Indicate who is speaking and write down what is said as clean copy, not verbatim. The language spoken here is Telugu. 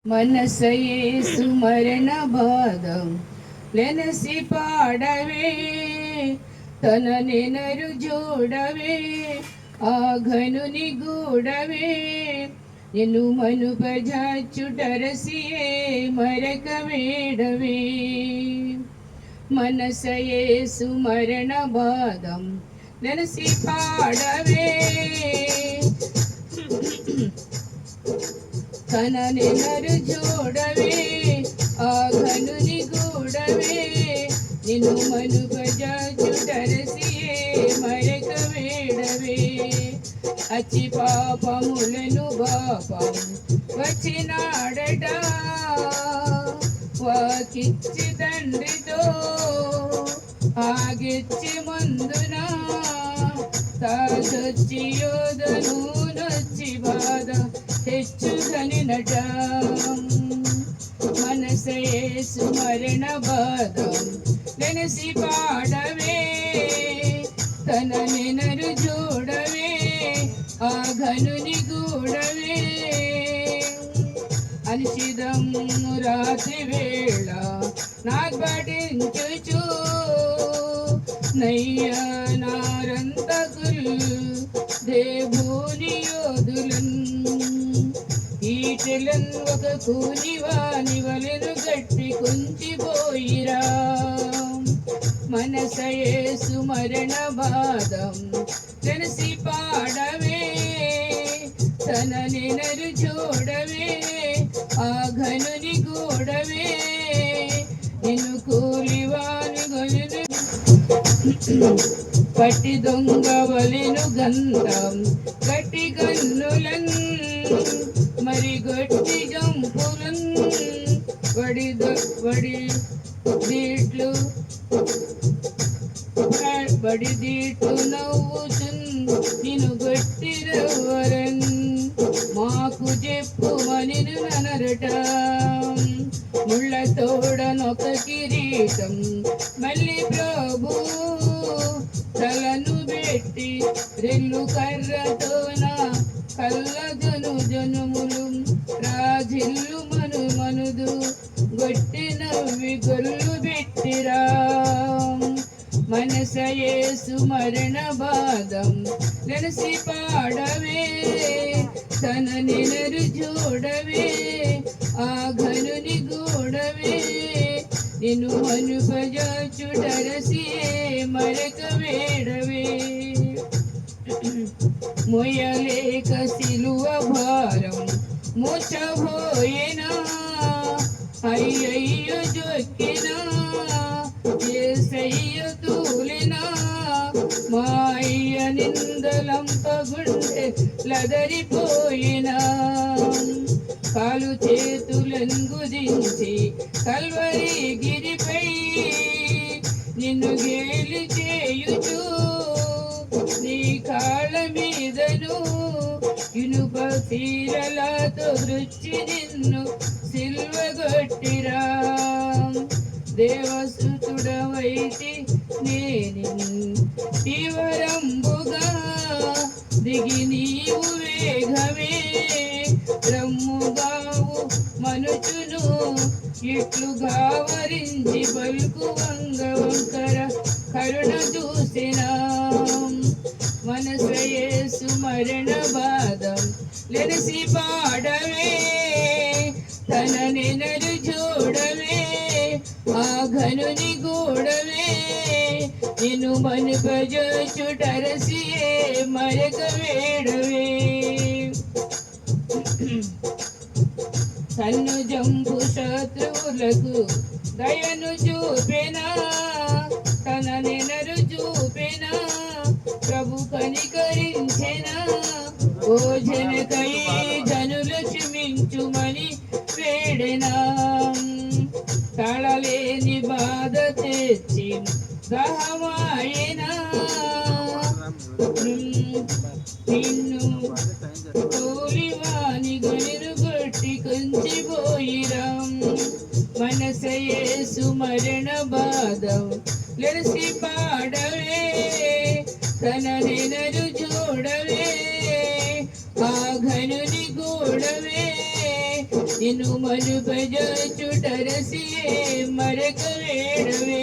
Speaker 1: మనసయేసు మరణ బాధం నెనసి పాడవే తన నెనరు జోడవే ఆ ఘనుని గూడవే నిన్ను మనుపజాచుటరసియే మరక వేడవే మనసయేసు మరణ బాధం నెనసి పాడవే తన నెనరు జోడవే ఆ ఘనుని గూడవే నిన్ను మనుగజాచుటరసియే మరక వేడవే అచి పాపములను పాపం వచ్చినాడట వాకిచ్చి తండ్రితో ఆగిచ్చి మందున తాగొచ్చి యోధను నొచ్చి బాధ తెచ్చుకనినట మనసయేసు మరణ బాధ నెనసి పాడవే తన నెనరు జోడవే ఆ ఘనుని గూడవే అనిషిదము రాత్రి వేళ నాగ్బడించుచు నయ్యనారంతకులు దేవుని యోధులన్ ఈటెలన్ ఒక కూనివాని వలెను గట్టి కుంచిపోయిరా మనసయేసు మరణ బాధం తెలిసి పాడవే తన నెనరు జోడవే ఆ ఘనుని గూడవే నిన్ను కూలివాని గొలును పట్టి దొంగ వలెను గంధం గట్టి గన్నులన్ మరి గట్టి జంపులన్ వడి దీట్లు నవ్వుచున్ నిన్ను గట్టిరవరన్ మాకు చెప్పుమనిను ననరట ముళ్ళ తోడనొక కిరీటం మళ్ళీ ప్రభు తలను పెట్టి రెల్లు కర్రతోన కళ్ళజను జనుములు రాజిల్లు మనుదు గొట్టి నవ్వి గొల్లు పెట్టిరా మనసయేసు మరణ బాధం నెనసి పాడవే తన నెనరు జోడవే ఆ ఘనుని గూడవే నిన్ను మనుపజాచుటరసియే మరక వేడవే మొయలేక సిలువ భారం ముచ్చబోయేనా అయ్యయ్య జొక్కినా ఏసయ్య తూలినా మా అయ్య నిందలంపగుండె లదరిపోయినా కాలు చేతులను గురించి కల్వరి గిరిపై నిన్ను గేలి చేయుచు నీ కాళ్ళ మీదను ఇనుప తీరలతో రుచి నిన్ను సిల్వగొట్టిరా దేవసుతుడవైతి నేని తీవరంబుగా దిగి నీవు వేగమే రమ్ముగావు మనుచును ఇట్లు గావరించి బల్కు వంగవంకర కరుణ చూసిన మనసయేసు మరణ బాధం లెనసి పాడవే తన నెనరు జోడవే ఆ ఘనుని గూడవే నిన్ను మనుపజాచుటరసియే మరక వేడవే తన్ను జంపు శత్రువులకు దయను చూపెనా తన నెనరు చూపెనా ప్రభు కనికరించెనా ఓ జనకై జనులు క్షమించుమని వేడెనా తాళలేని బాధ తెచ్చి దహమాయనా నిన్ను తోలివాని గొనిరు గొట్టి కొంచిపోయిరం మనసయేసు మరణ బాధం లెనసి పాడవే తన నెనరు జోడవే ఆ ఘనుని గూడవే నిన్ను మనుపజోచుటరసియే మరక వేడవే.